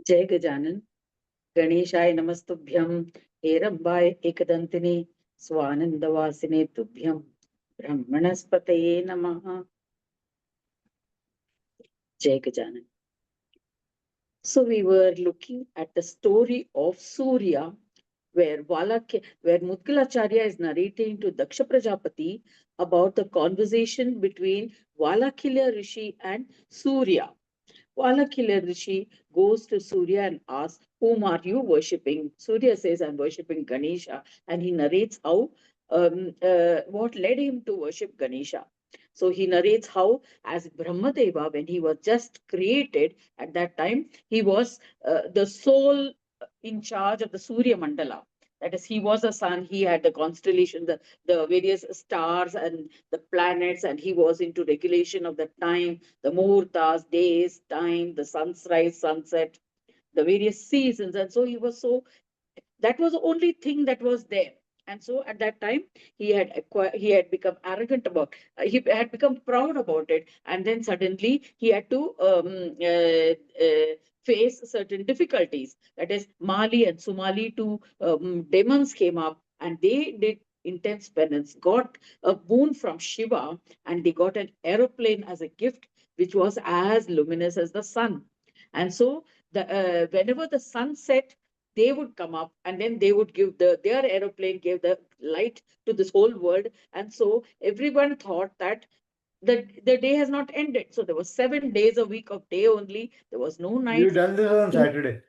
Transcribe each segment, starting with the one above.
जय गजानन। गणेशाय नमस्तुभ्यं। हेरंबाय एकदंतिने स्वानंदवासिने तुभ्यं ब्रह्मणस्पतये नमः। Jai Gajanan. So we were looking at the story of Surya, where Mudgalacharya is narrating to Daksha Prajapati about the conversation between Valakhilya Rishi and Surya. Valakila Rishi goes to Surya and asks, "Whom are you worshipping?" Surya says, "I'm worshipping Ganesha." And he narrates how, what led him to worship Ganesha. So he narrates how, as Brahmadeva, when he was just created, at that time, he was the sole in charge of the Surya Mandala. That is, he was a sun, he had the constellation, the various stars and the planets, and he was into regulation of the time, the muhurtas, days, time, the sunrise, sunset, the various seasons. And so that was the only thing that was there. And so at that time, he had become arrogant about, he had become proud about it. And then suddenly he had to face certain difficulties. That is, Mali and Sumali, two demons came up, and they did intense penance, got a boon from Shiva, and they got an aeroplane as a gift, which was as luminous as the sun. And so whenever the sun set, they would come up, and then they would give their aeroplane gave the light to this whole world. And so everyone thought that the day has not ended. So there was 7 days a week of day only. There was no You night. done this on Saturday.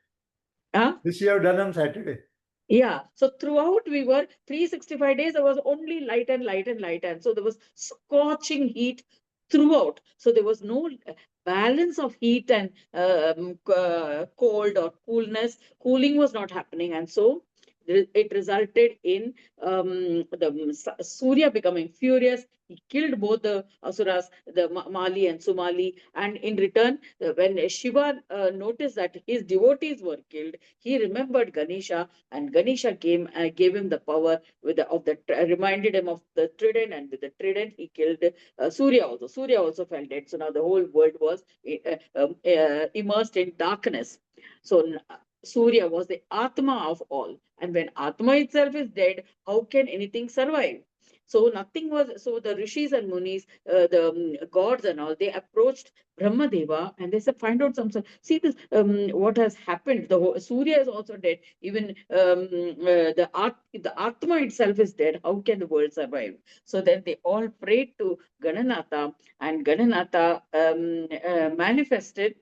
This you have done on Saturday. Yeah. So throughout we were 365 days, there was only light and light and light. And so there was scorching heat throughout. So there was no balance of heat and cold or coolness. Cooling was not happening. And so it resulted in the Surya becoming furious. He killed both the asuras, the Mali and Sumali. And in return, when Shiva noticed that his devotees were killed, he remembered Ganesha, and Ganesha came and gave him the power reminded him of the trident, and with the trident he killed Surya also. Surya also fell dead. So now the whole world was immersed in darkness. So Surya was the Atma of all. And when Atma itself is dead, how can anything survive? So nothing was, so the rishis and munis, the gods and all, they approached Brahmadeva and they said, find out some, see this, what has happened. The whole, Surya is also dead. Even the Atma itself is dead. How can the world survive? So then they all prayed to Gananatha, and Gananatha manifested,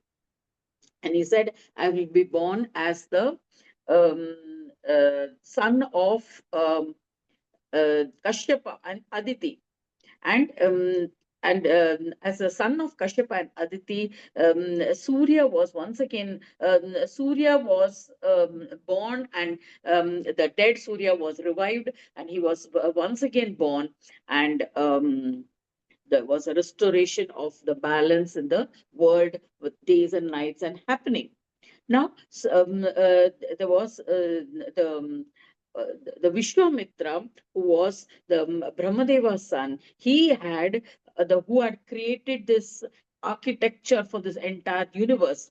and he said, I will be born as the son of Kashyapa and Aditi. And as a son of Kashyapa and Aditi, Surya was once again, Surya was born, and the dead Surya was revived, and he was once again born. And there was a restoration of the balance in the world with days and nights and happening. Now, there was the Vishwamitra, who was the Brahmadeva's son. He had who had created this architecture for this entire universe.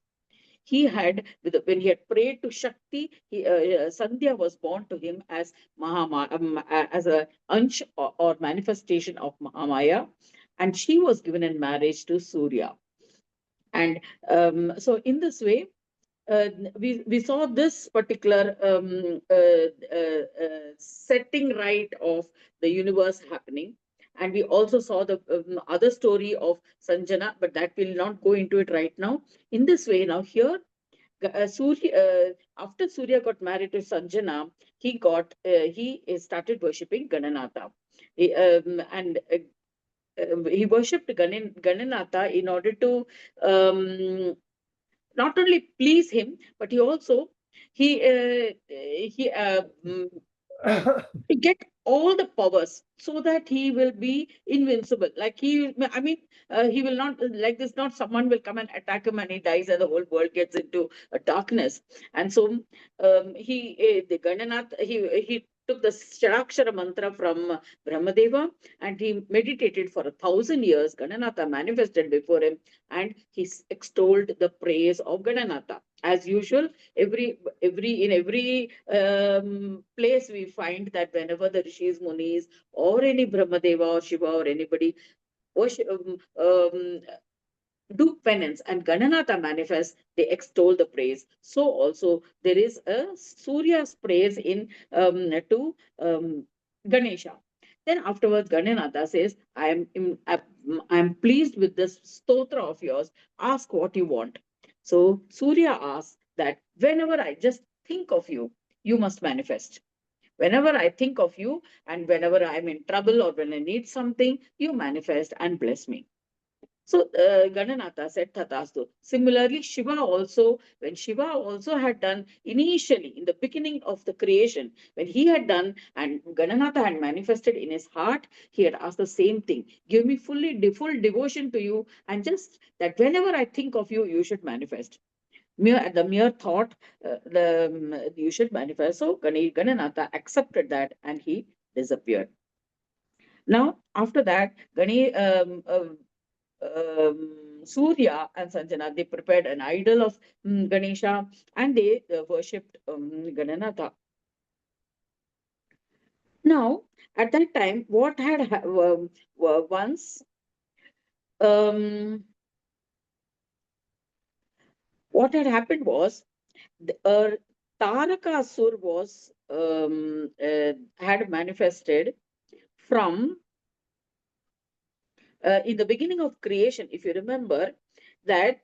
He had, when he had prayed to Shakti, Sandhya was born to him as as a ansh or manifestation of Mahamaya, and she was given in marriage to Surya. And so in this way, we saw this particular setting right of the universe happening. And we also saw the other story of Sanjana, but that will not go into it right now. In this way, now here, after Surya got married to Sanjana, he started worshipping Gananatha. And he worshipped Gananatha in order to not only please him, but he also he to get all the powers so that he will be invincible. Like I mean, he will not, like this, not someone will come and attack him and he dies and the whole world gets into darkness. And so the Gananath, he took the Shadakshara mantra from Brahmadeva, and he meditated for 1,000 years. Gananatha manifested before him, and he extolled the praise of Gananatha. As usual, in every place we find that whenever the rishis, munis, or any Brahmadeva or Shiva or anybody worship, do penance and Gananatha manifests, they extol the praise. So also there is a Surya's praise in to Ganesha. Then afterwards, Gananatha says, I am pleased with this stotra of yours. Ask what you want. So Surya asks that whenever I just think of you, you must manifest. Whenever I think of you and whenever I'm in trouble or when I need something, you manifest and bless me. So Gananatha said Tathastu. Similarly, Shiva also, when Shiva also had done initially in the beginning of the creation, when he had done and Gananatha had manifested in his heart, he had asked the same thing. Give me full devotion to you, and just that whenever I think of you, you should manifest. The mere thought, you should manifest. So Gananatha accepted that and he disappeared. Now, after that, Surya and Sanjana, they prepared an idol of Ganesha and they worshipped Gananatha. Now, at that time, what had once what had happened was Tarakasur was had manifested from in the beginning of creation. If you remember that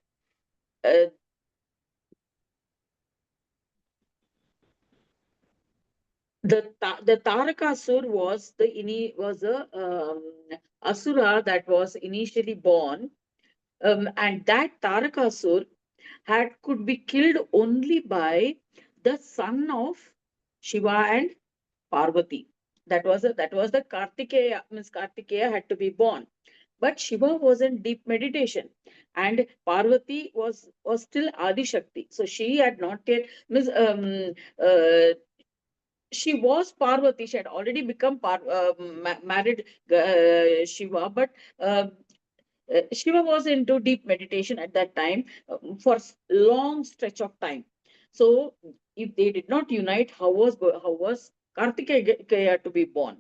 uh, the Tarakasur was a asura that was initially born, and that Tarakasur could be killed only by the son of Shiva and Parvati. That was the Kartikeya, means Kartikeya had to be born. But Shiva was in deep meditation, and Parvati was still Adi Shakti. So she had not yet means she was Parvati. She had already become married Shiva, but Shiva was into deep meditation at that time for long stretch of time. So if they did not unite, how was Kartikeya to be born?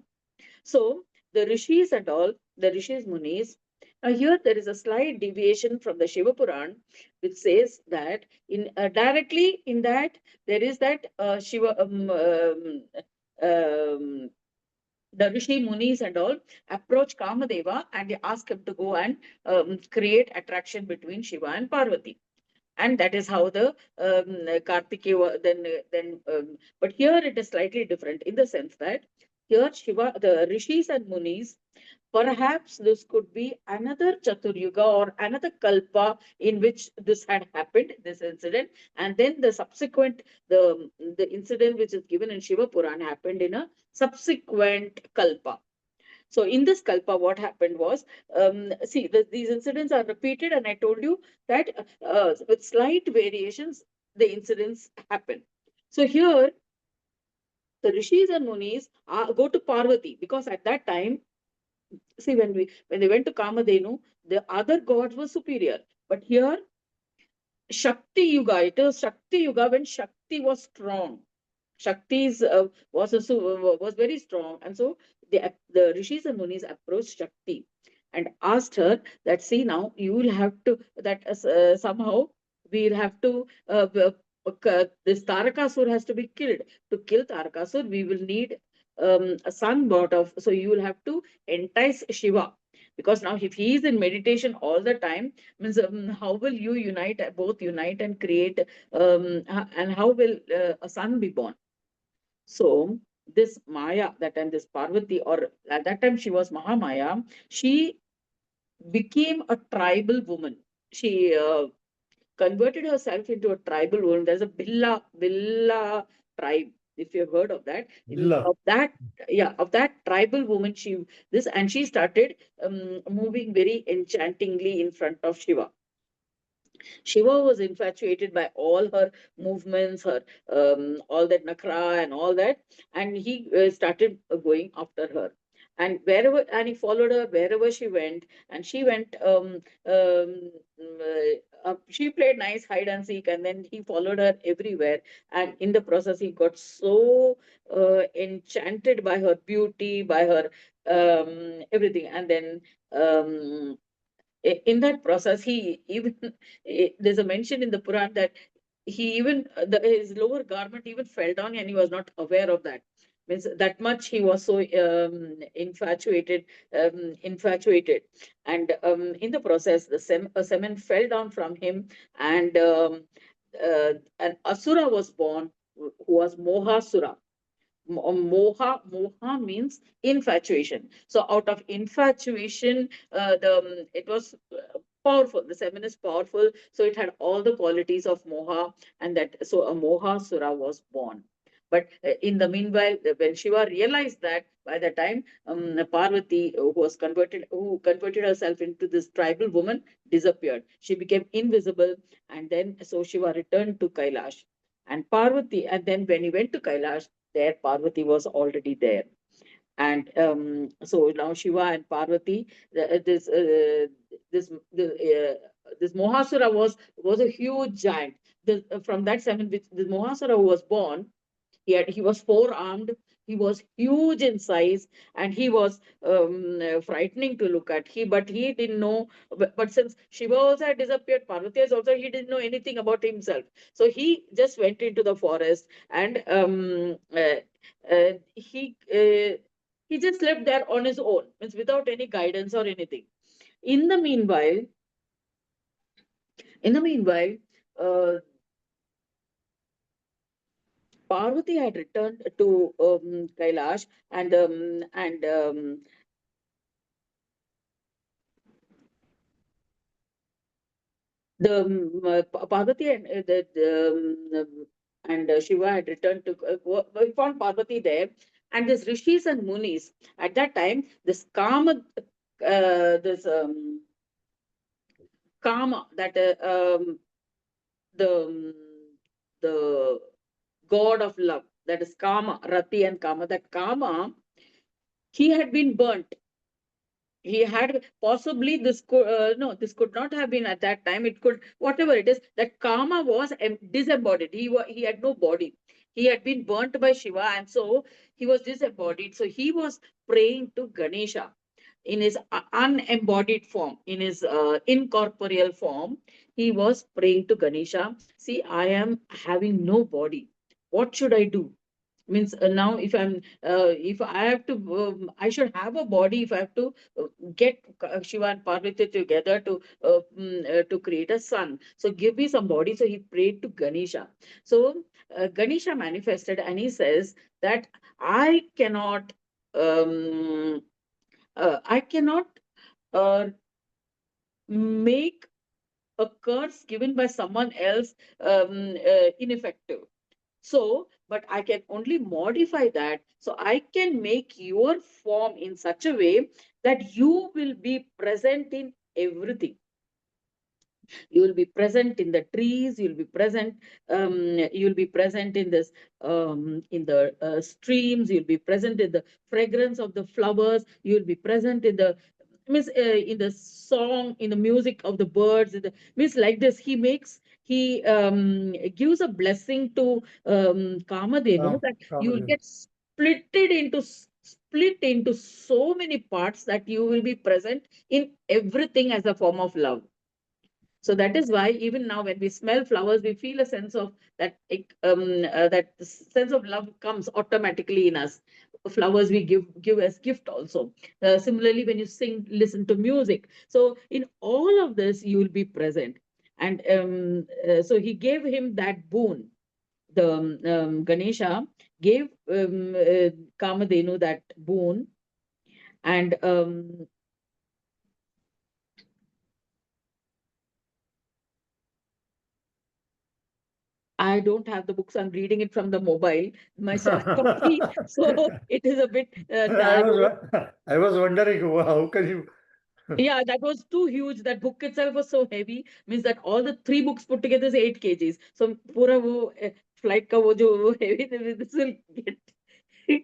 So the rishis and all, the rishis munis, here there is a slight deviation from the Shiva Puran, which says that in directly in that there is that Shiva the Rishi Munis and all approach Kamadeva and they ask him to go and create attraction between Shiva and Parvati. And that is how the Kartikeya but here it is slightly different in the sense that here Shiva, the Rishis and Munis, perhaps this could be another Chaturyuga or another Kalpa in which this had happened, this incident, and then the subsequent, the incident which is given in Shiva Puran happened in a subsequent Kalpa. So in this Kalpa, what happened was, see, these incidents are repeated, and I told you that with slight variations, the incidents happen. So here, the Rishis and Munis go to Parvati because at that time, see, when they went to Kamadhenu, the other gods were superior. But here, Shakti Yuga, it was Shakti Yuga when Shakti was strong. Shakti's was very strong, and so the rishis and munis approached Shakti and asked her that, see, now you will have to that somehow we'll have to this Tarakasur has to be killed. To kill Tarakasur, we will need a son brought of. So you will have to entice Shiva, because now if he is in meditation all the time, means how will you unite and create and how will a son be born? So this Maya, that time this Parvati, or at that time she was Mahamaya, she became a tribal woman. She converted herself into a tribal woman. There's a Billa tribe, if you've heard of that. Of that, yeah, of that tribal woman, she started moving very enchantingly in front of Shiva. Shiva was infatuated by all her movements, her all that nakra and all that, and he started going after her. And wherever, and he followed her wherever she went, and she went. She played nice hide and seek, and then he followed her everywhere. And in the process, he got so enchanted by her beauty, by her everything, and then. Um, in that process, he even there's a mention in the Puran that he even his lower garment even fell down, and he was not aware of that. Means that much he was so infatuated, and in the process, a semen fell down from him, and an asura was born who was Mohasura. Moha means infatuation. So out of infatuation, the it was powerful. The semen is powerful, so it had all the qualities of moha, and that so a moha sura was born. But in the meanwhile, when Shiva realized that, by the time Parvati, who converted herself into this tribal woman, disappeared. She became invisible, and then so Shiva returned to Kailash. And Parvati, and then when he went to Kailash, there Parvati was already there. And so now Shiva and Parvati, this Mohasura was a huge giant. From that seven, which the Mohasura who was born, he was four-armed. He was huge in size, and he was frightening to look at. But he didn't know. But since Shiva also had disappeared, Parvati has also, he didn't know anything about himself. So he just went into the forest, and he just lived there on his own, means without any guidance or anything. In the meanwhile, in the meanwhile, uh, Parvati had returned to Kailash, and the Parvati and Shiva had returned to. We found Parvati there, and this rishis and munis at that time. This this Kama, that the the god of love, that is Kama, Rati and Kama. That Kama, he had been burnt. He had possibly, this could no, this could not have been at that time. It could, whatever it is, that Kama was disembodied. He had no body. He had been burnt by Shiva, and so he was disembodied. So he was praying to Ganesha in his unembodied form, in his incorporeal form. He was praying to Ganesha. See, I am having no body. What should I do? Means now, if I have to, I should have a body. If I have to get Shiva and Parvati together to create a son, so give me some body. So he prayed to Ganesha. So Ganesha manifested, and he says that I cannot I cannot uh, make a curse given by someone else ineffective. So, but I can only modify that. So I can make your form in such a way that you will be present in everything. You will be present in the trees. You'll be present. You'll be present in this in the streams. You'll be present in the fragrance of the flowers. You'll be present in the means in the song, in the music of the birds. Means like this, he gives a blessing to Kamadhenu, that you will Comedy. get split into so many parts, that you will be present in everything as a form of love. So that is why even now, when we smell flowers, we feel a sense of that. That sense of love comes automatically in us. Flowers we give as gift also. Similarly, when you sing, listen to music. So in all of this, you will be present. And so he gave him that boon. The Ganesha gave Kamadhenu that boon, and I don't have the books. I'm reading it from the mobile, my soft copy. So it is a bit I was narrow. I was wondering how can you Yeah, that was too huge. That book itself was so heavy. Means that all the three books put together is 8 kgs. So pura wo flight ka wo jo wo heavy, this will get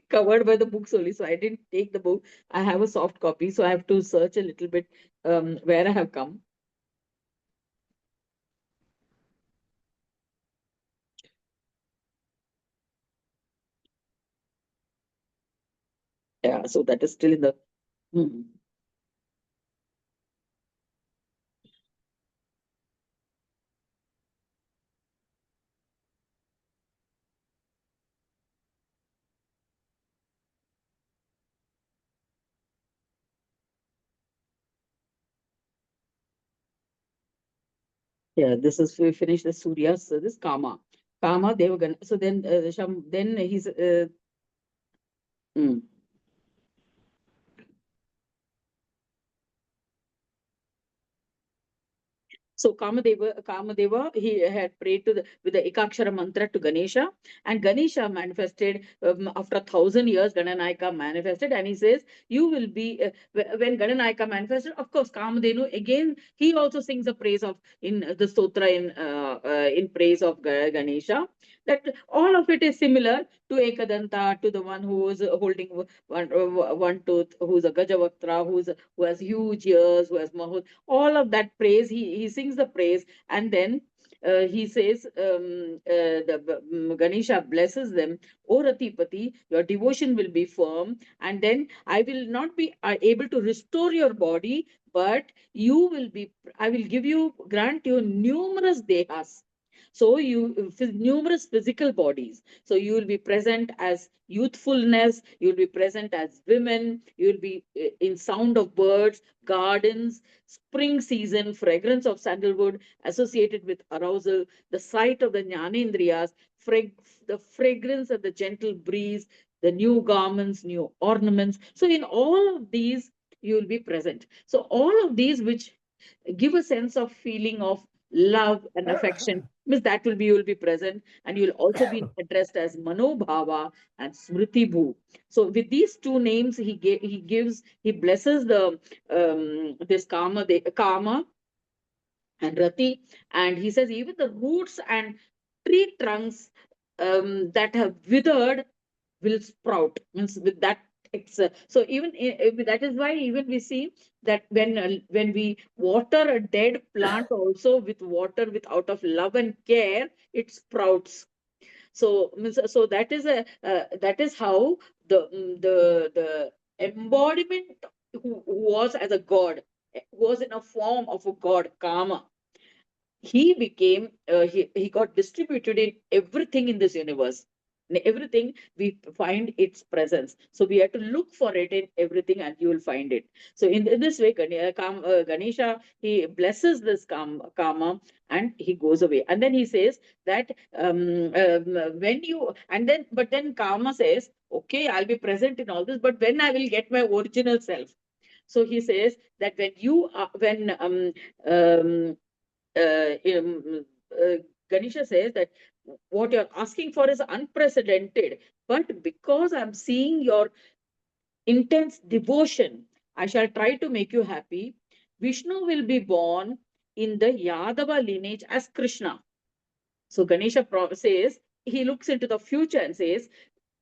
covered by the books only. So I didn't take the book. I have a soft copy, so I have to search a little bit where I have come. Yeah, so that is still in the. Hmm. Yeah, this is we finished the Surya. So this Kama, Kama Devagan. So then then he's. Mm. So Kamadeva, he had prayed with the Ekakshara mantra to Ganesha, and Ganesha manifested after 1,000 years. Gananayaka manifested, and he says, "You will be." When Gananayaka manifested, of course, Kamadenu again. He also sings a praise of in the stotra in praise of Ganesha. That all of it is similar to Ekadanta, to the one who is holding one tooth, who's a Gajavaktra, who has huge ears, who has Mahut, all of that praise. He sings the praise, and then he says, Ganesha blesses them. O Ratipati, your devotion will be firm, and then I will not be able to restore your body, but you will be. I will give you, grant you numerous dehas. So numerous physical bodies. So you will be present as youthfulness, you will be present as women, you will be in sound of birds, gardens, spring season, fragrance of sandalwood associated with arousal, the sight of the jnanendriyas, the fragrance of the gentle breeze, the new garments, new ornaments. So in all of these, you will be present. So all of these which give a sense of feeling of love and affection, means that will be, you will be present, and you will also be addressed as Manobhava and Smriti Bhu. So with these two names, he blesses the this Kama and Rati, and he says even the roots and tree trunks that have withered will sprout. Means with that, it's so even that is why even we see that when we water a dead plant also with water, with out of love and care, it sprouts. So so that is that is how the embodiment who was as a god, was in a form of a god, Kama. He became he got distributed in everything in this universe. In everything we find its presence, so we have to look for it in everything, and you will find it. So in this way, Ganesha, he blesses this Kama, and he goes away, and then he says that when you, and then but then Kama says, okay, I'll be present in all this, but when I will get my original self. So he says that when you are when um, Ganesha says that what you're asking for is unprecedented, but because I'm seeing your intense devotion, I shall try to make you happy. Vishnu will be born in the Yadava lineage as Krishna. So Ganesha says, he looks into the future and says,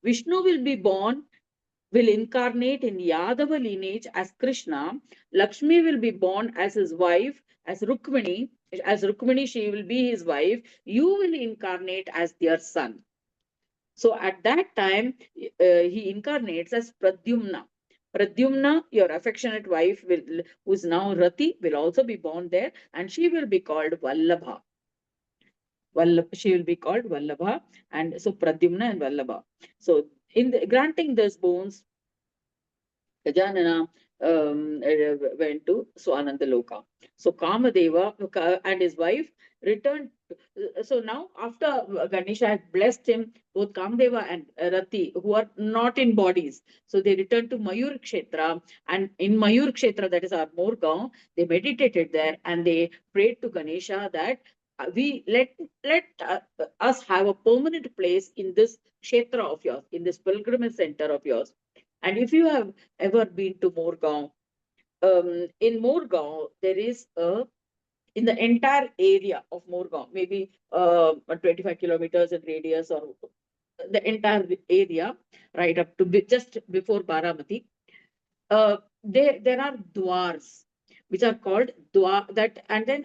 Vishnu will incarnate in Yadava lineage as Krishna. Lakshmi will be born as his wife, as Rukmini. As Rukmini, she will be his wife. You will incarnate as their son. So at that time, he incarnates as Pradyumna. Pradyumna, your affectionate wife, who is now Rati, will also be born there, and she will be called Vallabha. She will be called Vallabha, and so Pradyumna and Vallabha. So in granting those bones, Gajanana went to Swanandaloka. So Kamadeva and his wife returned. So now, after Ganesha had blessed him, both Kamadeva and Rati, who are not in bodies, so they returned to Mayur Kshetra. And in Mayur Kshetra, that is our Morgaon, they meditated there and they prayed to Ganesha that we let us have a permanent place in this Kshetra of yours, in this pilgrimage center of yours. And if you have ever been to Morgaon, in Morgaon, there is in the entire area of Morgaon, maybe 25 kilometers in radius, or the entire area, right up to just before Baramati, there are dwars, which are called dwar, that, and then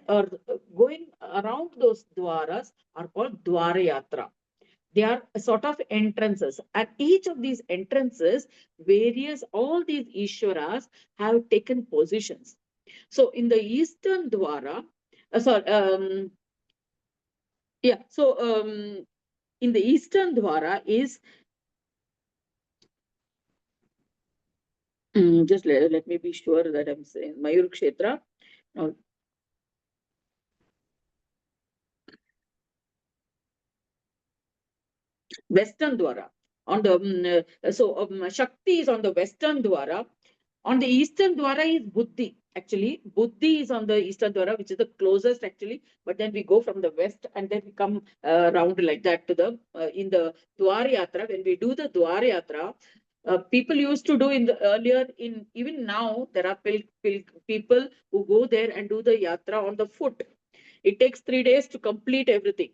going around those dwaras are called Dwara Yatra. They are a sort of entrances. At each of these entrances, all these Ishwaras have taken positions. So in the eastern Dwara, sorry, yeah, so in the eastern Dwara is, just let me be sure that I'm saying Mayur Kshetra. No, Western Dwara. On the Shakti is on the Western Dwara. On the Eastern Dwara is Buddhi. Actually, Buddhi is on the Eastern Dwara, which is the closest actually. But then we go from the west and then we come round like that to the in the Dwar Yatra. When we do the Dwar Yatra, people used to do in the earlier, in even now there are people who go there and do the yatra on the foot. It takes 3 days to complete everything,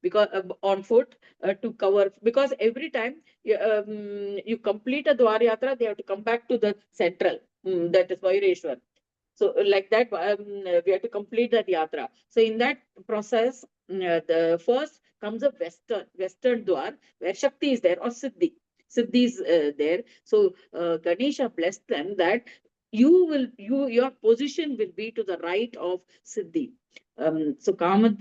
because on foot, to cover, because every time you complete a Dwar Yatra, they have to come back to the central, that is Vaireshwar. So like that, we have to complete that yatra. So in that process, the first comes a Western Dwar, where Shakti is there, or Siddhi. Siddhi is there. So Ganesha blessed them that your position will be to the right of Siddhi. So Kama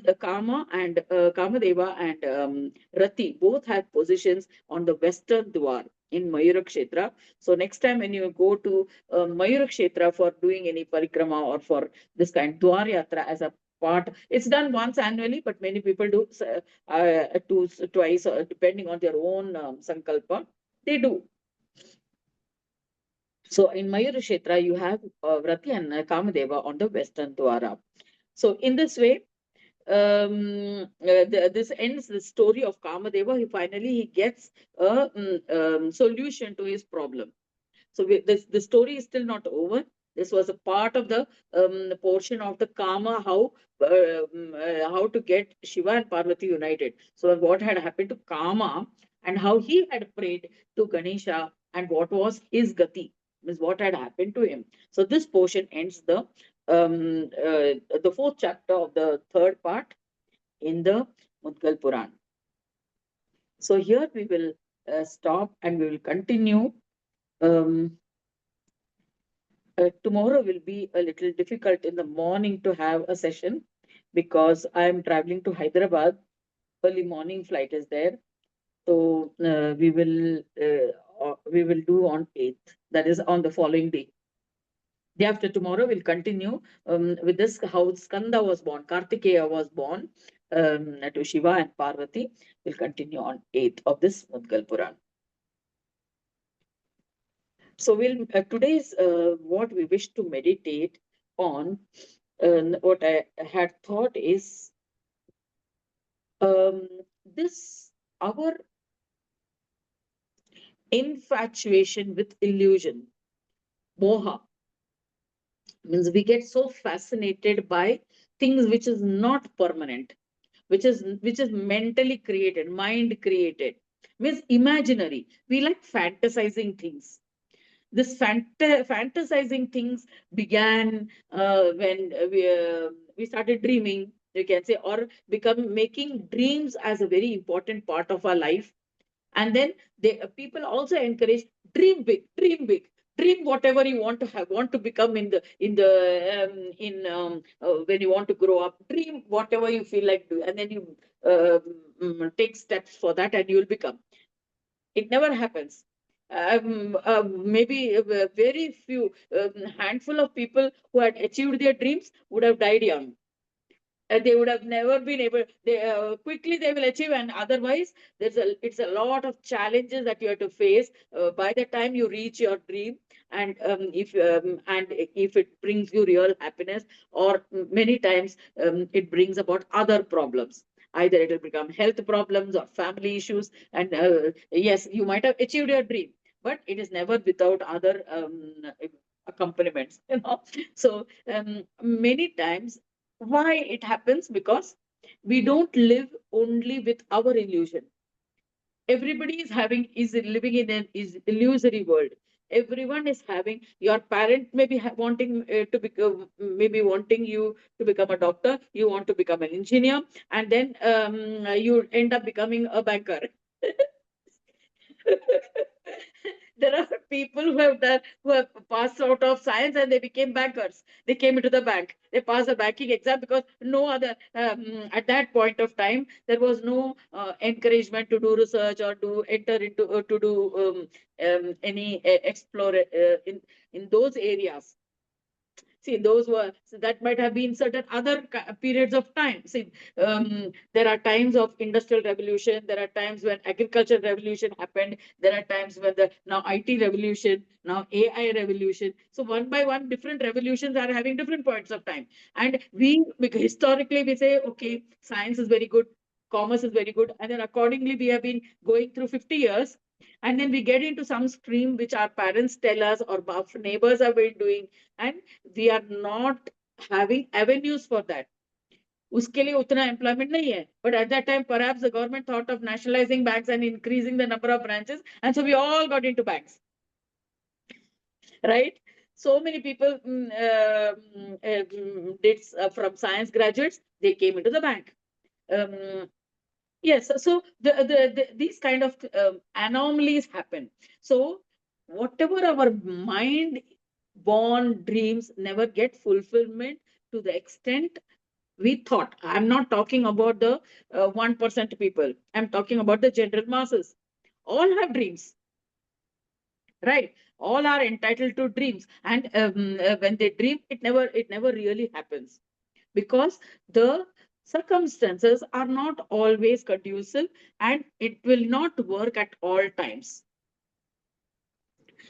and Kamadeva and Rati both have positions on the Western Dwar in Mayura Kshetra. So next time when you go to Mayura Kshetra for doing any parikrama or for this kind, Dwar Yatra as a part, it's done once annually, but many people do twice, depending on their own sankalpa. They do. So in Mayura Kshetra, you have Rati and Kamadeva on the Western Dwara. So in this way, this ends the story of Kamadeva. He gets a solution to his problem. So the story is still not over. This was a part of the portion of the Kama, how to get Shiva and Parvati united. So what had happened to Kama and how he had prayed to Ganesha and what was his gati, means what had happened to him. So this portion ends the fourth chapter of the third part in the Mudgal Puran. So here we will stop and we will continue. Tomorrow will be a little difficult in the morning to have a session because I am traveling to Hyderabad. Early morning flight is there. So we will do on 8th. That is on the following day. Day after tomorrow, we'll continue with this, how Skanda was born, Kartikeya was born to Shiva and Parvati. We'll continue on 8th of this Mudgal Puran. So we'll today's what we wish to meditate on, what I had thought is this our infatuation with illusion, moha, means we get so fascinated by things which is not permanent, which is mentally created, mind created, means imaginary. We like fantasizing things. This fantasizing things began when we started dreaming, you can say, or become making dreams as a very important part of our life. And then people also encourage, dream big, dream whatever you want to have, want to become when you want to grow up, dream whatever you feel like do, and then you take steps for that and you'll become. It never happens. Maybe a very few handful of people who had achieved their dreams would have died young. They would have never been able. Quickly they will achieve, and otherwise it's a lot of challenges that you have to face by the time you reach your dream. And if it brings you real happiness, or many times it brings about other problems. Either it will become health problems or family issues. And yes, you might have achieved your dream, but it is never without other accompaniments, So many times, why it happens? Because we don't live only with our illusion. Everybody is living in an is illusory world. Everyone is having, your parent may be wanting to become, maybe wanting you to become a doctor, you want to become an engineer, and then you end up becoming a banker. There are people who have passed out of science and they became bankers. They came into the bank. They passed the banking exam because no other at that point of time there was no encouragement to do research or to enter into to do any explore in those areas. See, those were, so that might have been certain other periods of time. See, there are times of industrial revolution. There are times when agricultural revolution happened. There are times when the now IT revolution, now AI revolution. So one by one, different revolutions are having different points of time. And because historically, we say, okay, science is very good, commerce is very good, and then accordingly, we have been going through 50 years. And then we get into some stream which our parents tell us or our neighbors have been doing, and we are not having avenues for that. उसके लिए उतना employment नहीं है. But at that time, perhaps the government thought of nationalizing banks and increasing the number of branches, and so we all got into banks, right? So many people did from science graduates, they came into the bank. Yes, so these kind of anomalies happen. So whatever our mind born dreams never get fulfillment to the extent we thought. I'm not talking about the 1% people. I'm talking about the general masses. All have dreams, right? All are entitled to dreams, and when they dream, it never really happens, because the circumstances are not always conducive, and it will not work at all times.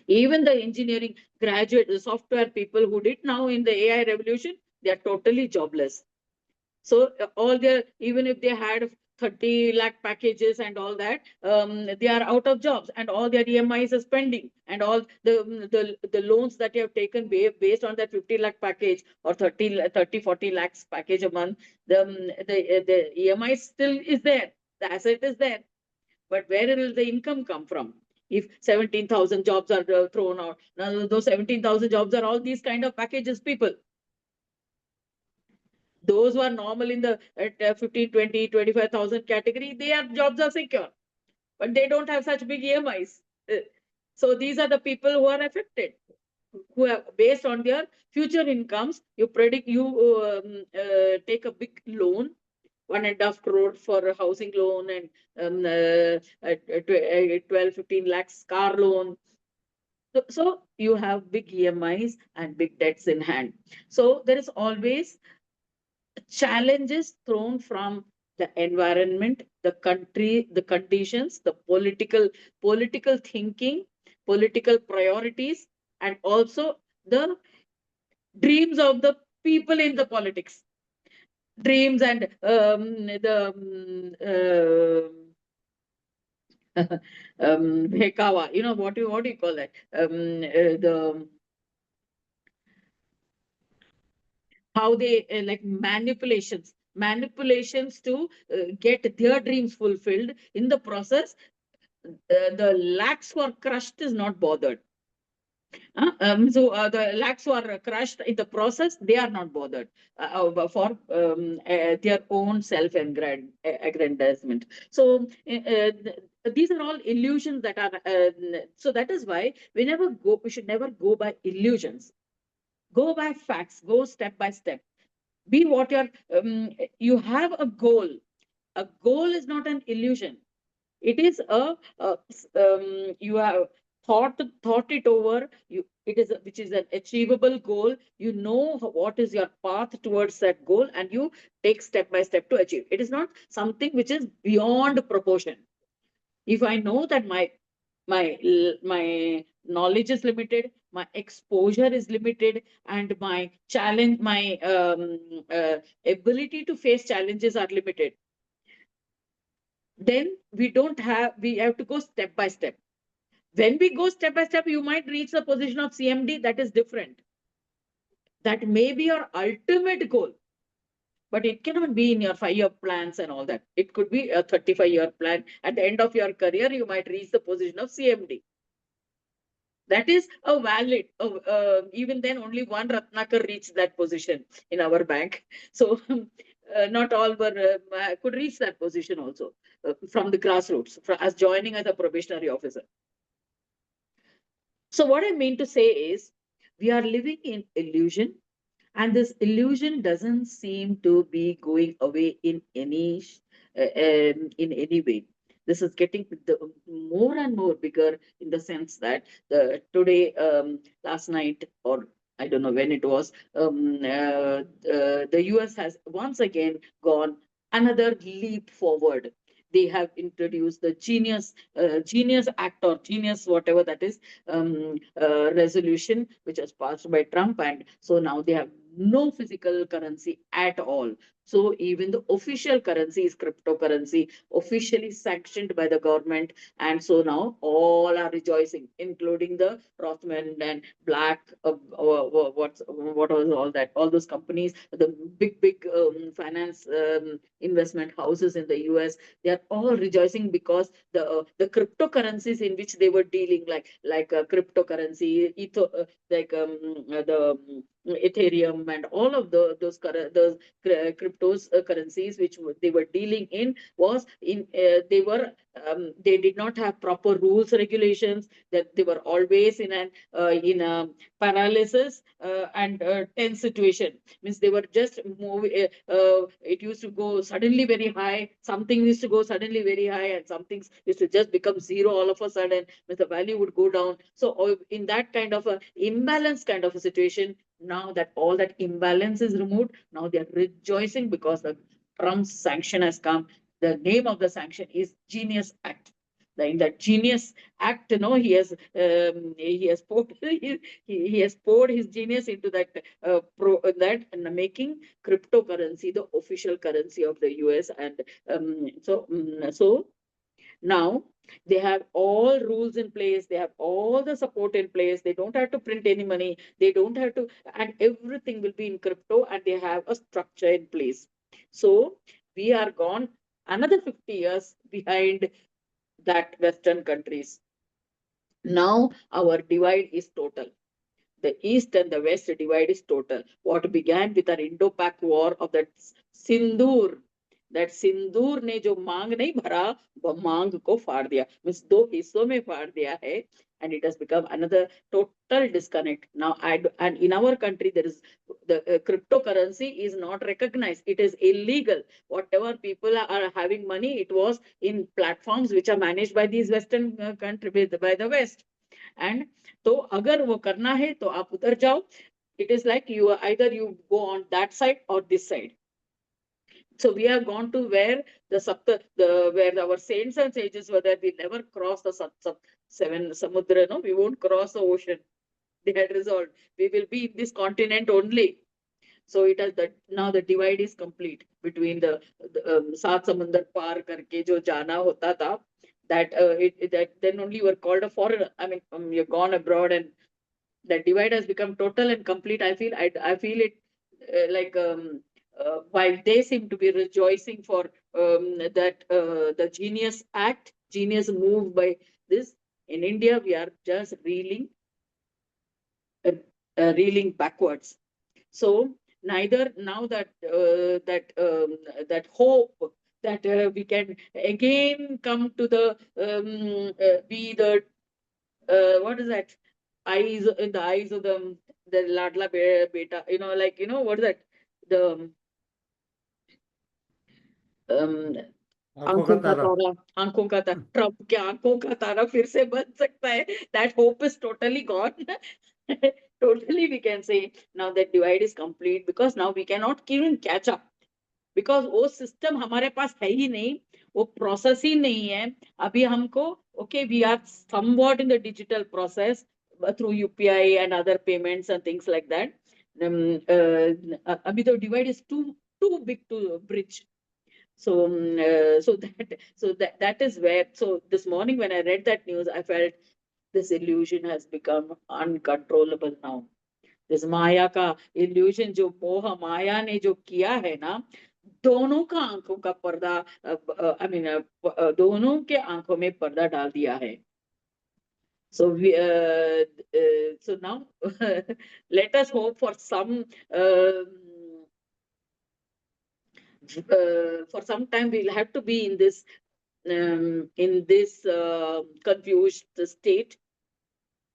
Even the engineering graduate, the software people who did now in the AI revolution, they are totally jobless. So all their, even if they had 30 lakh packages and all that, they are out of jobs, and all their EMIs is pending, and all the loans that you have taken based on that 50 lakh package or 40 lakhs package a month, the EMI still is there, the asset is there, but where will the income come from? If 17,000 jobs are thrown out, now those 17,000 jobs are all these kind of packages people. Those who are normal in the 15, 20, 25,000 category, their jobs are secure, but they don't have such big EMIs. So these are the people who are affected, who have, based on their future incomes, you predict, you take a big loan, 1.5 crore for a housing loan, and 12, 15 lakhs car loan. So you have big EMIs and big debts in hand. So there is always challenges thrown from the environment, the country, the conditions, the political thinking, political priorities, and also the dreams of the people in the politics. Dreams and Hekawa, what do you call that? The how they like manipulations to get their dreams fulfilled. In the process, the lakhs who are crushed is not bothered. So the lakhs who are crushed in the process, they are not bothered for their own self-aggrandizement. So these are all illusions that are. So that is why we should never go by illusions. Go by facts. Go step by step. Be what you have a goal. A goal is not an illusion. It is you have thought it over. Which is an achievable goal. You know what is your path towards that goal, and you take step by step to achieve. It is not something which is beyond proportion. If I know that my knowledge is limited, my exposure is limited, and my ability to face challenges are limited, then we have to go step by step. When we go step by step, you might reach the position of CMD. That is different. That may be your ultimate goal, but it cannot be in your 5-year plans and all that. It could be a 35-year plan. At the end of your career, you might reach the position of CMD. That is a valid, even then only one Ratnakar reached that position in our bank. So not all were could reach that position also from the grassroots, as joining as a probationary officer. So what I mean to say is, we are living in illusion, and this illusion doesn't seem to be going away in any way. This is getting more and more bigger, in the sense that today, last night, or I don't know when it was, the US has once again gone another leap forward. They have introduced the Genius Act, or Genius whatever that is, resolution, which was passed by Trump, and so now they have no physical currency at all. So even the official currency is cryptocurrency, officially sanctioned by the government. And so now all are rejoicing, including the Rothman and Black, what was all that? All those companies, the big finance investment houses in the US, they are all rejoicing because the cryptocurrencies in which they were dealing, like cryptocurrency, the Ethereum and all of those cryptos currencies which they were dealing in, was in they did not have proper rules regulations, that they were always in a paralysis and tense situation. Means they were just moving, it used to go suddenly very high, something used to go suddenly very high, and some things used to just become zero all of a sudden, means the value would go down. So in that kind of a imbalance kind of a situation, now that all that imbalance is removed, now they are rejoicing because the Trump's sanction has come. The name of the sanction is Genius Act. In that Genius Act, he has poured he has poured his genius into that making cryptocurrency the official currency of the US. And so now they have all rules in place, they have all the support in place, they don't have to print any money, they don't have to, and everything will be in crypto, and they have a structure in place. So we are gone another 50 years behind that Western countries. Now our divide is total. The East and the West divide is total. What began with an Indo-Pak war of that सिंदूर ने जो मांग नहीं भरा, वह मांग को फाड़ दिया, means दो हिस्सों में फाड़ दिया है, and it has become another total disconnect. Now, and in our country, there is the cryptocurrency is not recognized. It is illegal. Whatever people are having money, it was in platforms which are managed by these Western countries, by the West. And तो अगर वो करना है तो आप उधर जाओ. It is like either you go on that side or this side. So we have gone to where where our saints and sages were, that we never cross the seven samudra. No, we won't cross the ocean. They had resolved, we will be in this continent only. So it has that now the divide is complete between the सात समुंदर पार करके जो जाना होता था, that then only you were called a foreigner. I mean, you're gone abroad, and that divide has become total and complete. I feel it like while they seem to be rejoicing for that the Genius Act, Genius move by this, in India we are just reeling backwards. So neither now that hope that we can again come to the be the what is that, eyes in the eyes of the ladla beta, what is that, the आंखों का तारा. आंखों का तारा, Trump के आंखों का तारा फिर से बन सकता है. That hope is totally gone. Totally, we can say now that divide is complete, because now we cannot even catch up, because वो सिस्टम हमारे पास है ही नहीं, वो प्रोसेस ही नहीं है अभी हमको. Okay, we are somewhat in the digital process through UPI and other payments and things like that. Abhi the divide is too big to bridge. So that is where. So this morning when I read that news, I felt this illusion has become uncontrollable now. This Maya का illusion, जो मोह माया ने जो किया है ना, दोनों का आंखों का पर्दा, आई मीन दोनों के आंखों में पर्दा डाल दिया है. So so now let us hope for some for some time we'll have to be in this confused state,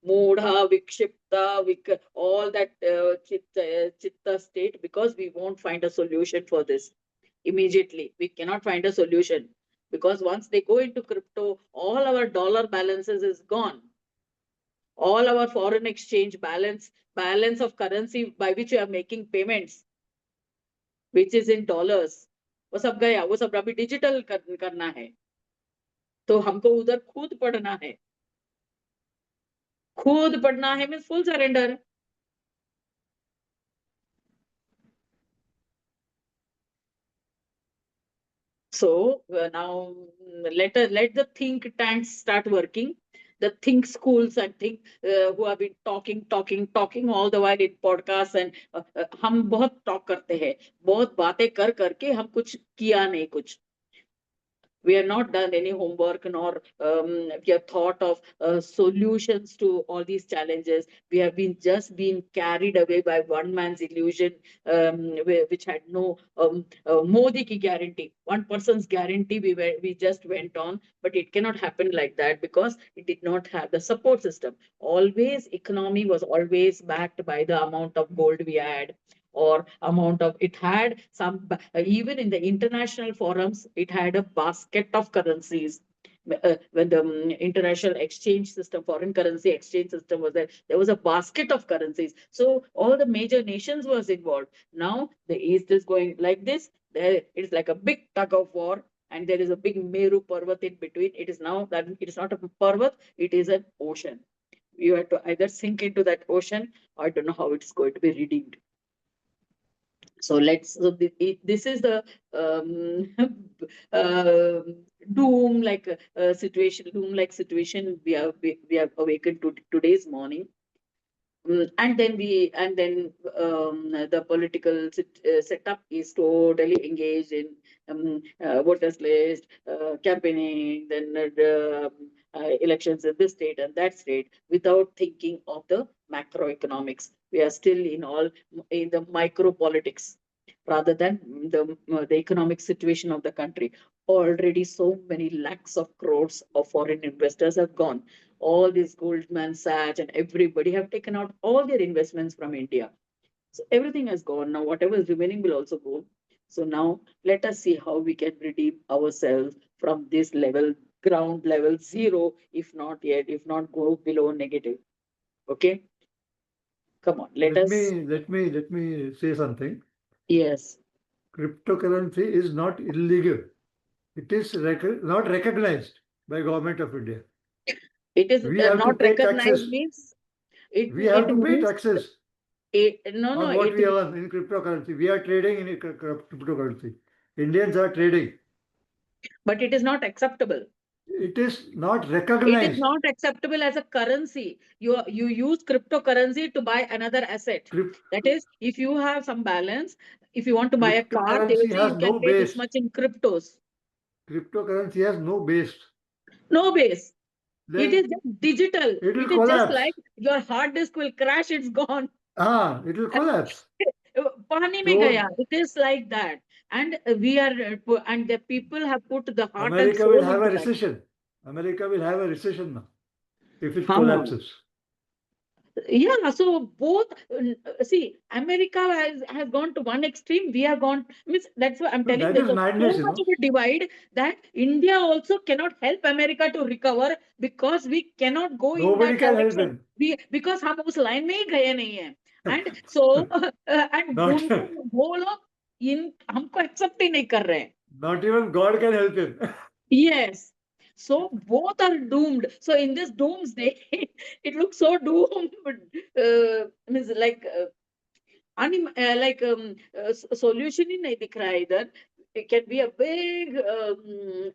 Moodha, Vikshipta, all that chitta state, because we won't find a solution for this immediately. We cannot find a solution, because once they go into crypto, all our dollar balances is gone. All our foreign exchange balance of currency by which we are making payments, which is in dollars, वो सब गया, वो सब अभी digital करना है. तो हमको उधर खुद पढ़ना है. खुद पढ़ना है means full surrender. So now let the think tanks start working. The think schools and think who have been talking all the while in podcasts, and हम बहुत talk करते हैं, बहुत बातें कर करके हम कुछ किया नहीं कुछ. We have not done any homework, nor we have thought of solutions to all these challenges. We have been carried away by one man's illusion, which had no Modi ki guarantee, one person's guarantee. We just went on, but it cannot happen like that, because it did not have the support system. Always economy was always backed by the amount of gold we had, or amount of, it had some, even in the international forums, it had a basket of currencies. When the international exchange system, foreign currency exchange system was there was a basket of currencies. So all the major nations was involved. Now the East is going like this. There it's like a big tug of war, and there is a big Meru Parvat in between. It is now that it is not a Parvat, it is an ocean. You have to either sink into that ocean, or I don't know how it's going to be redeemed. So this is the uh, doom like situation we have awakened to today's morning. And then the political setup is totally engaged in voters list, campaigning, then elections in this state and that state, without thinking of the macroeconomics. We are still in the micro politics rather than the economic situation of the country. Already so many lakhs of crores of foreign investors have gone. All these Goldman Sachs and everybody have taken out all their investments from India. So everything has gone. Now whatever is remaining will also go. So now let us see how we can redeem ourselves from this level, ground level zero, if not go below negative. Okay. Come on, let me say something. Yes. Cryptocurrency is not illegal. It is not recognized by Government of India. It is We have to not pay recognized taxes. means it We have to pay means taxes no on what it we earn in cryptocurrency. We are trading in cryptocurrency. Indians are trading. but it is not acceptable. It is not It is recognized. not acceptable as a currency. You use cryptocurrency to buy another asset. That is, if you have some balance, if you want to buy a car, they will Cryptocurrency say has you can no pay this base. much in cryptos. Cryptocurrency has no base. No base. It is Then just digital. it will It is just like collapse. your hard disk will crash, it's gone. It will collapse. Pani mein So gaya. It is like that. And and the people have put the heart and America will soul have into a that. recession. America will have a recession now if it Huh. collapses. Yeah, so both see, America has gone to one extreme, we have gone, means that's what I'm No, telling. that There's is so madness, much of a divide that India also cannot help America to recover, because we cannot go in Nobody that can help direction. him. Because हम उस line में ही गए नहीं हैं. And so and Not, उनको वो लोग इन हमको एक्सेप्ट ही नहीं कर रहे हैं. not even God can help him. Yes. So both are doomed. So in this doomsday, it looks so doomed. Means like solution ही नहीं दिख रहा है इधर. It can be a big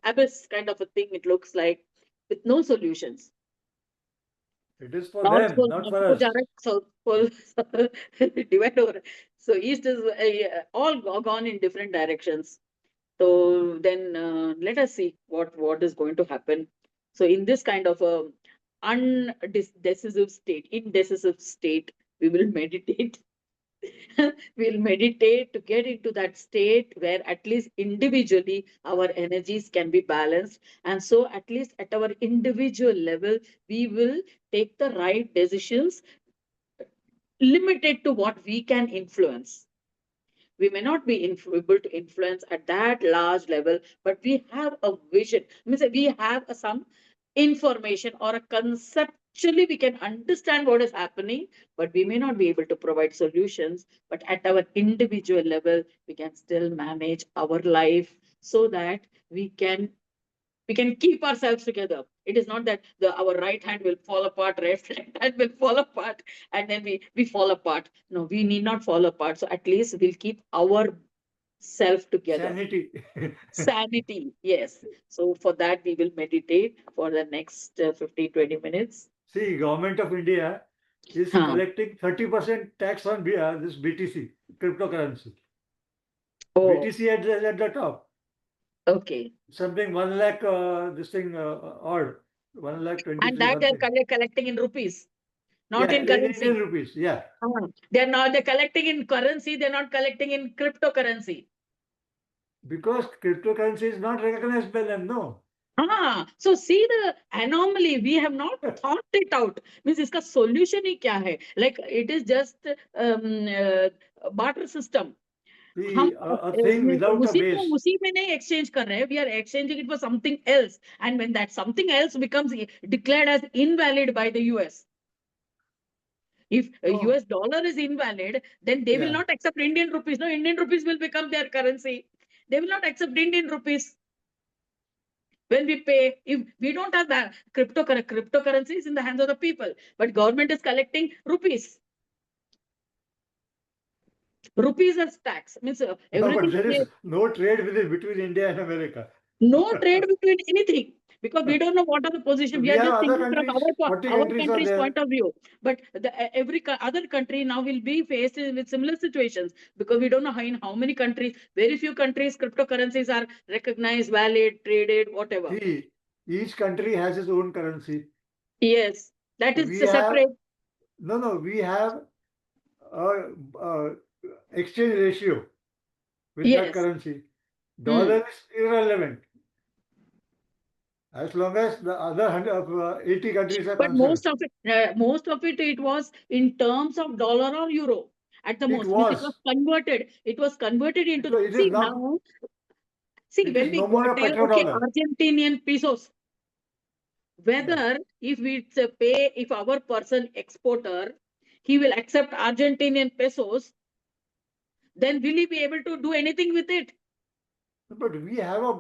abyss kind of a thing. It looks like with no solutions. It is for North them, Pole, not North for Pole, us. Jarak, South Pole, divide over. So East is all gone in different directions. So then let us see what is going to happen. So in this kind of a undecisive state, indecisive state, we will meditate. We'll meditate to get into that state where at least individually our energies can be balanced. And so at least at our individual level, we will take the right decisions limited to what we can influence. We may not be able to influence at that large level, but we have a vision. Means we have some information or a conceptually we can understand what is happening, but we may not be able to provide solutions. But at our individual level, we can still manage our life so that we can we can keep ourselves together. It is not that our right hand will fall apart, left hand will fall apart, and then we fall apart. No, we need not fall apart. So at least we'll keep our self together. Sanity. Sanity, yes. So for that, we will meditate for the next 15-20 minutes. See, government of India is Huh. collecting 30% tax on this BTC, cryptocurrency. Oh, BTC at the top. okay. Something 1 lakh, this thing, odd. 1 lakh And 23 that they're something. collecting in rupees, not Yeah, in in Indian currency. rupees. Yeah. They're collecting in currency, they're not collecting in cryptocurrency. Because cryptocurrency is not recognized by them, no. So see the anomaly. We have not thought it out. Means iska solution hi kya hai? Like it is just barter system. हम See, a thing without a उसी को base. उसी में नहीं exchange कर रहे हैं. We are exchanging it for something else. And when that something else becomes declared as invalid by the US, if a No. US dollar is invalid, then they will Yeah. not accept Indian rupees. No, Indian rupees will become their currency. They will not accept Indian rupees. When we pay, if we don't have that cryptocurrency is in the hands of the people, but government is collecting rupees. Rupees as tax means No, but everything. there is no trade between India and America. No trade between anything because we don't know what are the position. We We are have just other thinking from countries, 40 our countries are country's there. point of view. But every other country now will be faced with similar situations because we don't know in how many countries. Very few countries cryptocurrencies are recognized, valid, traded, whatever. See, each country has its own currency. Yes, that is We have, separate. no, we have a exchange ratio with that Yes. currency. Hmm. Dollar is irrelevant as long as the other 80 countries are But concerned. most of it, it was in terms of dollar or euro at the It most. Means it was was. converted. It was converted into. It is See not. now, see It is when we no more a tell okay, petrodollar. Argentinian pesos. Yeah. Whether if we pay, if our person exporter, he will accept Argentinian pesos, then will he be able to do anything with it? But we have a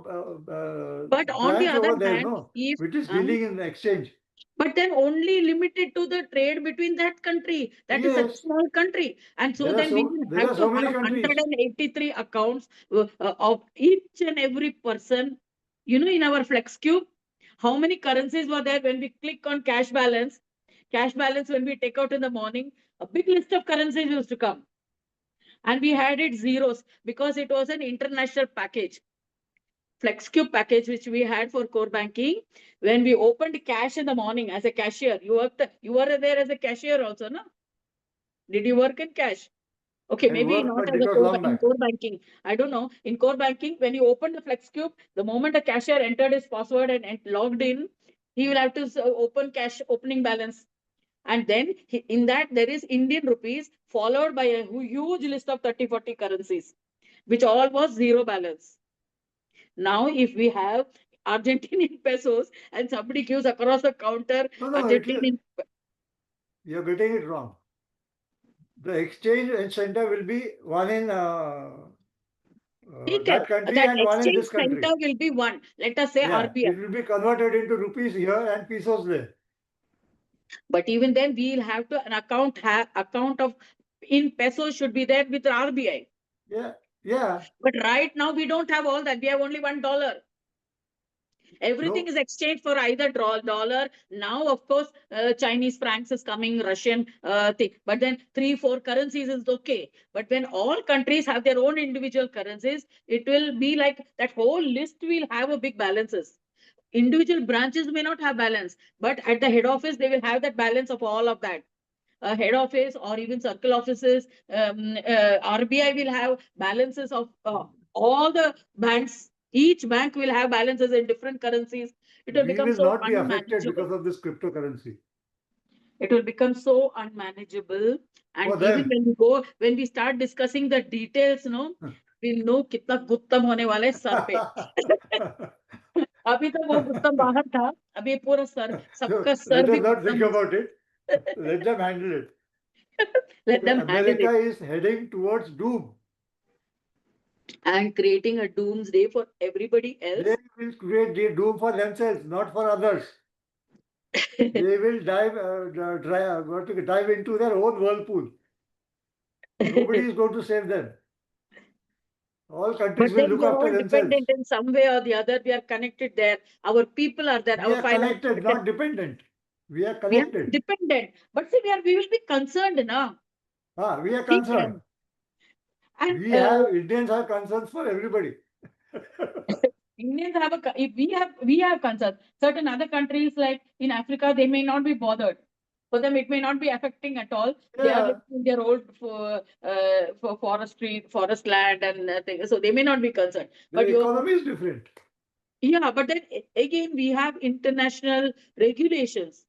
But on the branch other over there, hand, no, if which is dealing in exchange. but then only limited to the trade between that country. That is such a Yes, small country. And so then we will there have are to so many have countries. 183 accounts of each and every person. In our Flex Cube, how many currencies were there when we click on cash balance? Cash balance, when we take out in the morning, a big list of currencies used to come. And we had it zeros because it was an international package. FlexCube package, which we had for core banking. When we opened cash in the morning as a cashier, you were there as a cashier also, no? Did you work in cash? Okay, I maybe worked, not but as it a was long in back. core banking. I don't know. In core banking, when you open the FlexCube, the moment a cashier entered his password and logged in, he will have to open cash opening balance. And then in that, there is Indian rupees followed by a huge list of 30-40 currencies, which all was zero balance. Now, if we have Argentinian pesos and somebody gives across the counter No, Argentinian, you're getting it wrong. The exchange center will be one in ठीक है, that country that and one in exchange this center country. will be one. Let us say Yeah, RBI. it will be converted into rupees here and pesos there. But even then, we'll have to an account of in pesos should be there with RBI. Yeah, yeah. But right now we don't have all that. We have only $1. Everything No, is exchanged for either dollar. Now, of course, Chinese francs is coming, Russian thing. But then three, four currencies is okay. But when all countries have their own individual currencies, it will be like that whole list will have a big balances. Individual branches may not have balance, but at the head office, they will have that balance of all of that. Head office or even circle offices, RBI will have balances of all the banks. Each bank will have balances in different currencies. It will we become will so not be affected unmanageable. because of this cryptocurrency. It will become so unmanageable. And For even them, when we start discussing the details, we'll know कितना गुत्तम होने वाला है sir पे. अभी तो वो गुत्तम बाहर था, अभी पूरा सर, so सबका सर let भी us not think गुत्तम. about it. Let them handle it. Let them handle America it. is heading towards doom. And creating a doomsday for everybody They else. will create the doom for themselves, not for others. They will dive into their own whirlpool. Nobody is going to save them. All But countries will then look we are after all themselves. dependent in some way or the other. We are connected there. Our people are there. We Our are finance connected, sector. not dependent. We are We are connected. dependent. But see, we will be concerned now. We are We concerned. can. And Indians have concerns for everybody. Indians have if we have concerns. Certain other countries like in Africa, they may not be bothered. For them, it may not be affecting at all. They are Yeah, living in their old for forest land and things, so they may not be concerned. their But economy is different. yeah, but then again, we have international regulations.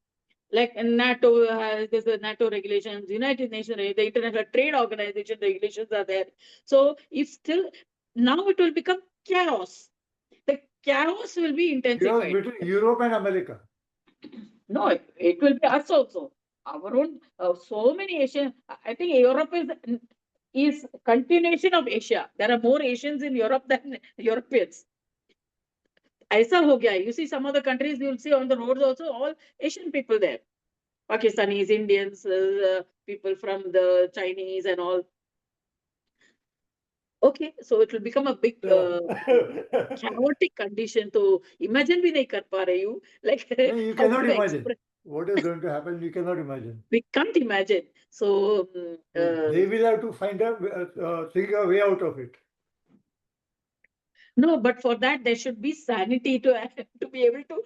Like in NATO has there's the NATO regulations, United Nations, the International Trade Organization regulations are there. So if still now it will become chaos. The chaos will be Chaos intensified. between Europe and America. No, it will be us also. Our own, so many Asian. I think Europe is continuation of Asia. There are more Asians in Europe than Europeans. ऐसा हो गया है. You see some of the countries you will see on the roads also all Asian people there. Pakistanis, Indians, people from the Chinese and all. Okay, so it will become a big So, chaotic condition. So imagine भी नहीं कर पा रही हूँ. Like you how cannot to imagine express. what is going to happen. You cannot imagine. We can't imagine. So They will have to find think a way out of it. no, but for that there should be sanity to to be able to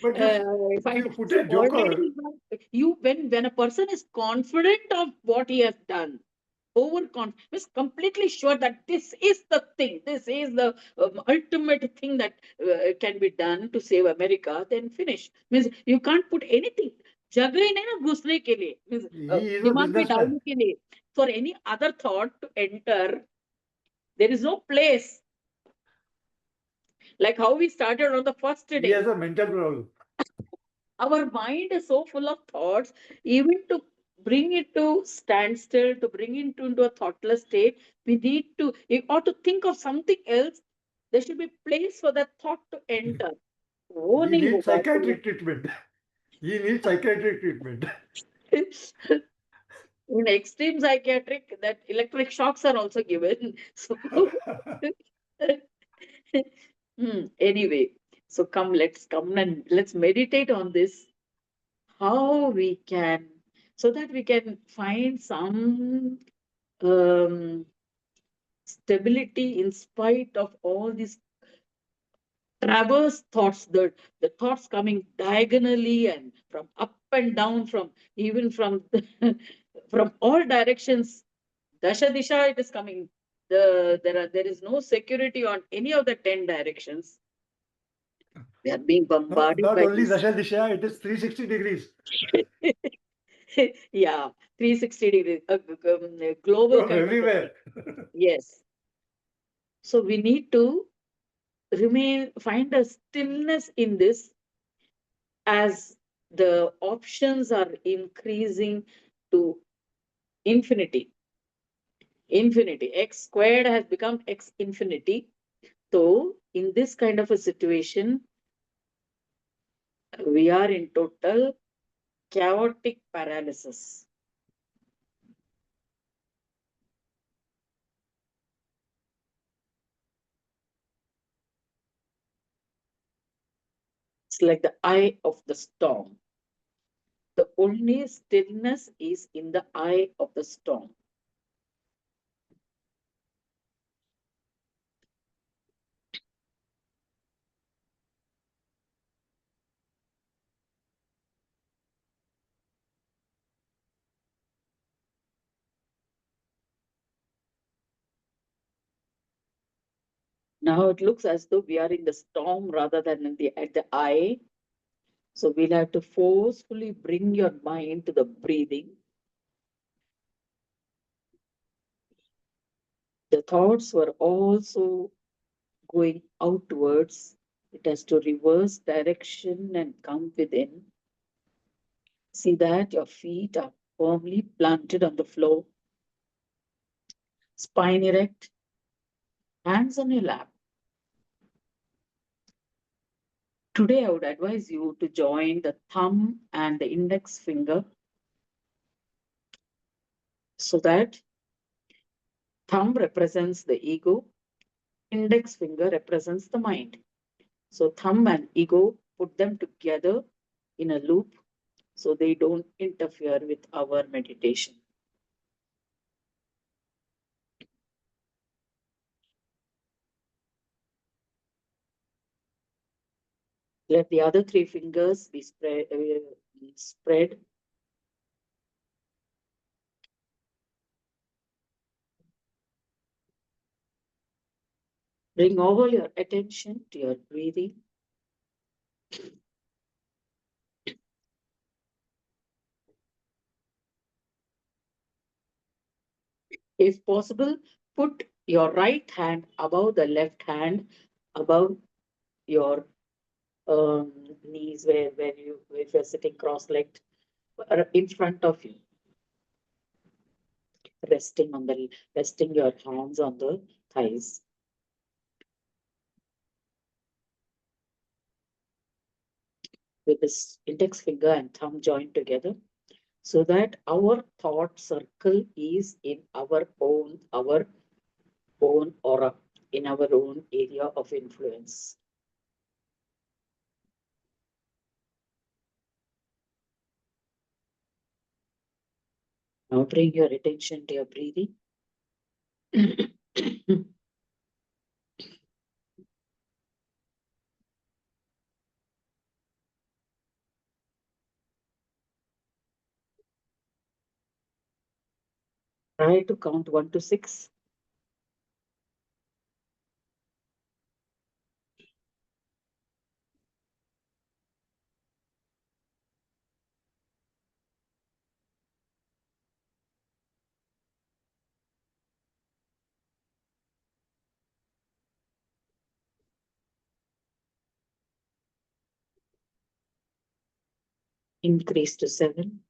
But if find. you put See, a joker, already you when a person is confident of what he has done, overconfident, is completely sure that this is the thing, this is the ultimate thing that can be done to save America, then finish. Means you can't put anything. जगह ही नहीं ना घुसने के लिए, means he is a दिमाग में businessman. डालने के लिए, for any other thought to enter, there is no place. Like how we started on the first He has day, a mental problem. our mind is so full of thoughts, even to bring it to standstill, to bring it into a thoughtless state, we need to, or to think of something else, there should be place for that thought to enter. वो He नहीं needs होगा psychiatric treatment. He needs psychiatric treatment. तो in extreme psychiatric, that electric shocks are also given. So anyway, so come and let's meditate on this, how we can, so that we can find some um, stability in spite of all these traverse thoughts, the thoughts coming diagonally and from up and down, from even from from all directions. Dasha disha it is coming. There is no security on any of the 10 directions. We are being No, bombarded not by only this. Dasha Disha, it is 360 degrees Yeah, 360 degrees, global from kind of a thing. everywhere. Yes. So we need to find a stillness in this as the options are increasing to infinity. Infinity. X squared has become X infinity. So in this kind of a situation, we are in total chaotic paralysis. It's like the eye of the storm. The only stillness is in the eye of the storm. Now it looks as though we are in the storm rather than at the eye. So we'll have to forcefully bring your mind to the breathing. The thoughts were also going outwards. It has to reverse direction and come within. See that your feet are firmly planted on the floor, spine erect, hands on your lap. Today, I would advise you to join the thumb and the index finger so that thumb represents the ego, index finger represents the mind. So, thumb and ego, put them together in a loop so they don't interfere with our meditation. Let the other three fingers be spread. Bring all your attention to your breathing. If possible, put your right hand above the left hand, above your knees, where if you're sitting cross-legged, in front of you, resting your hands on the thighs. With this index finger and thumb joined together, so that our thought circle is in our own aura, in our own area of influence. Now bring your attention to your breathing. Try to count 1 to 6. Increase to 7.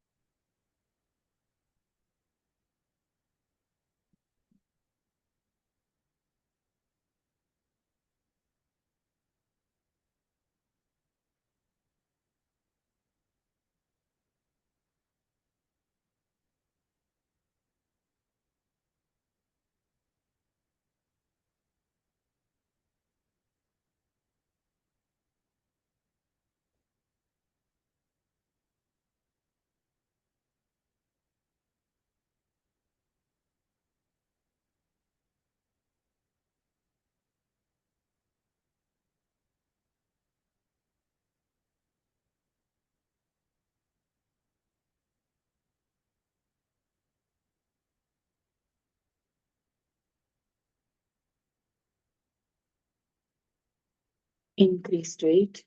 Increase to 8.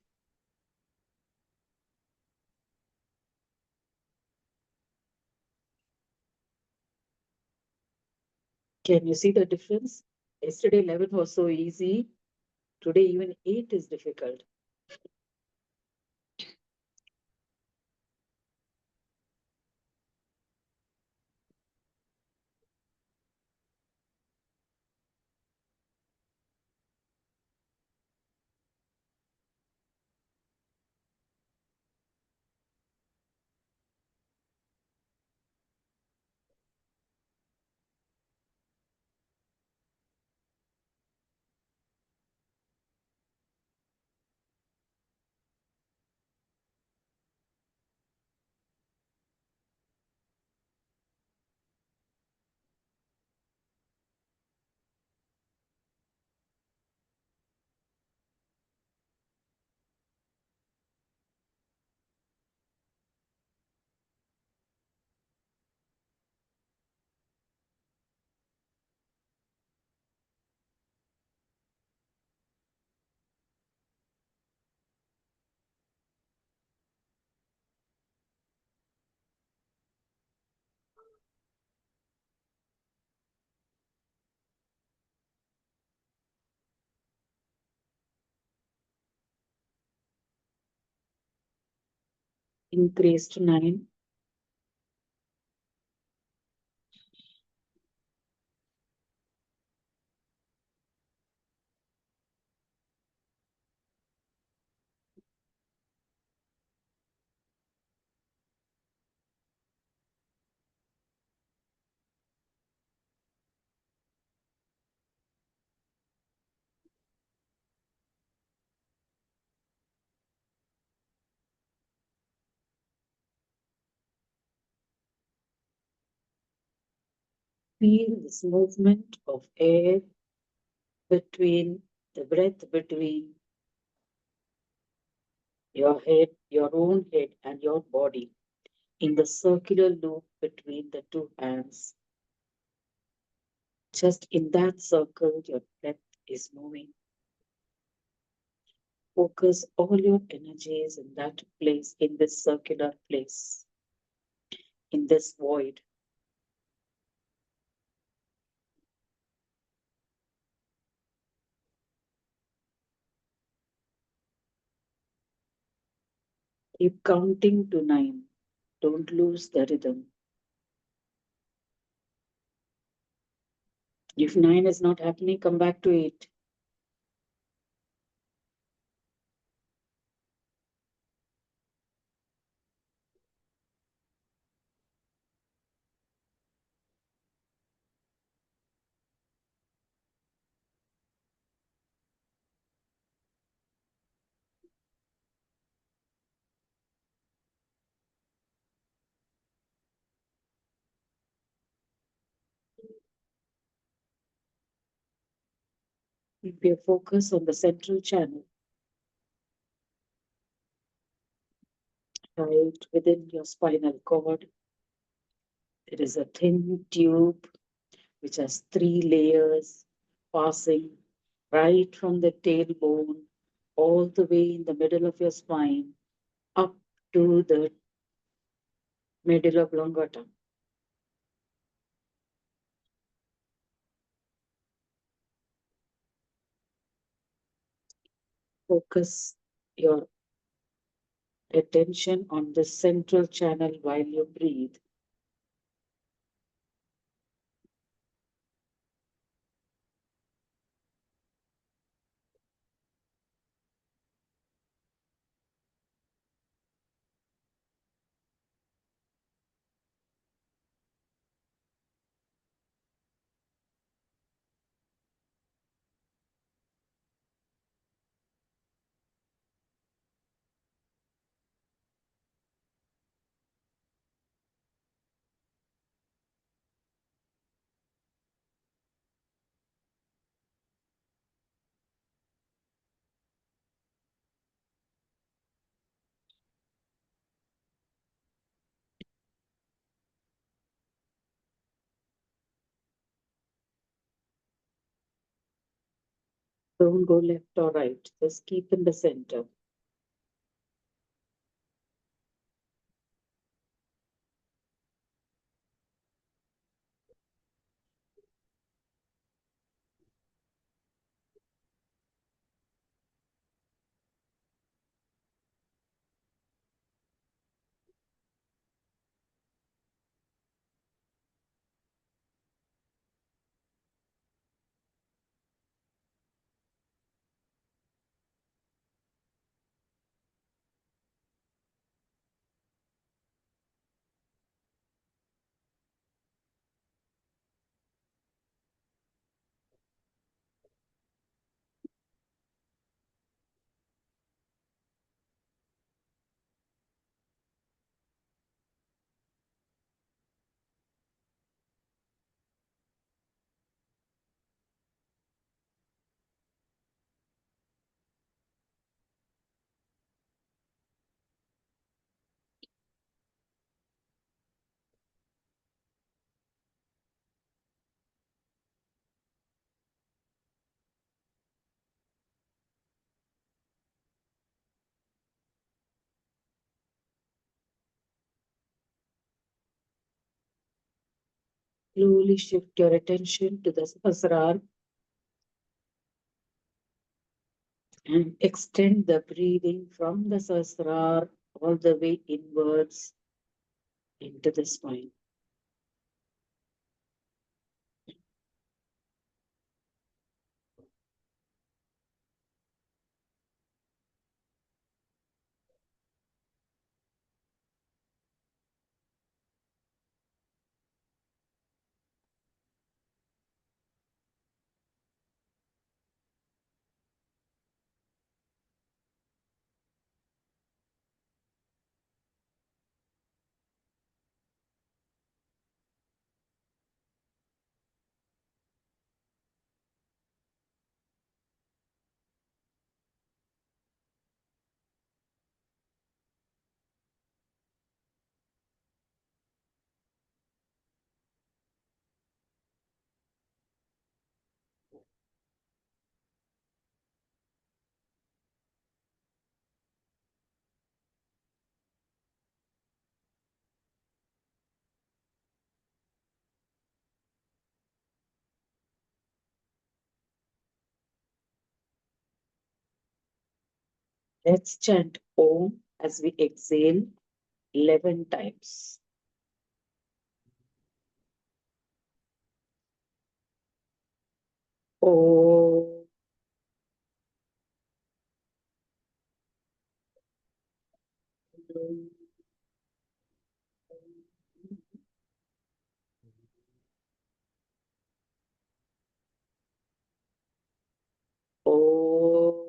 Can you see the difference? Yesterday 11 was so easy. Today even 8 is difficult. Increase to 9. Feel this movement of air between the breath between your head, your own head, and your body in the circular loop between the two hands. Just in that circle, your breath is moving. Focus all your energies in that place, in this circular place, in this void. Keep counting to 9. Don't lose the rhythm. If 9 is not happening, come back to 8. Keep your focus on the central channel, right within your spinal cord. There is a thin tube which has 3 layers passing right from the tailbone all the way in the middle of your spine up to the middle of oblongata. Focus your attention on the central channel while you breathe. Don't go left or right, just keep in the center. Slowly shift your attention to the Sahasrara and extend the breathing from the Sahasrara all the way inwards into the spine. Let's chant Om as we exhale 11 times. Om. Om. Om.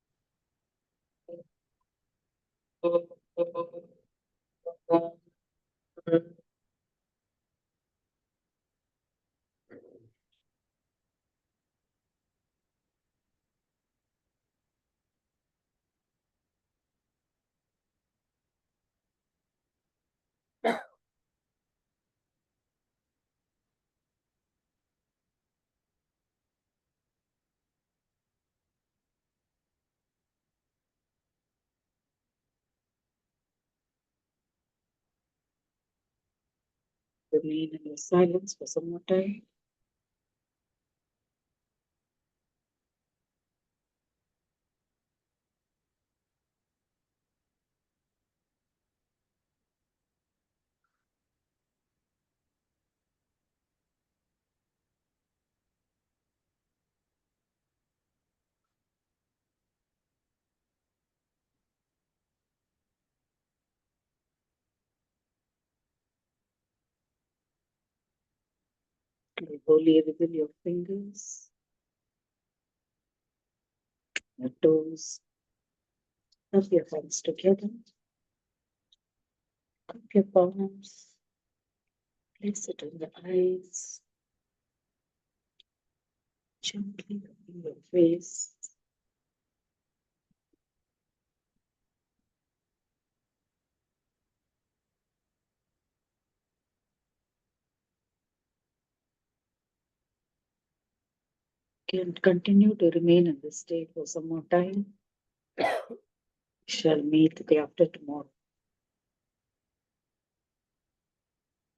Om. Remain in the silence for some more time. Slowly wiggle your fingers, your toes. Rub your hands together. Cup your palms. Place it on the eyes. Gently rubbing your face. Can continue to remain in this state for some more time. We shall meet the day after tomorrow.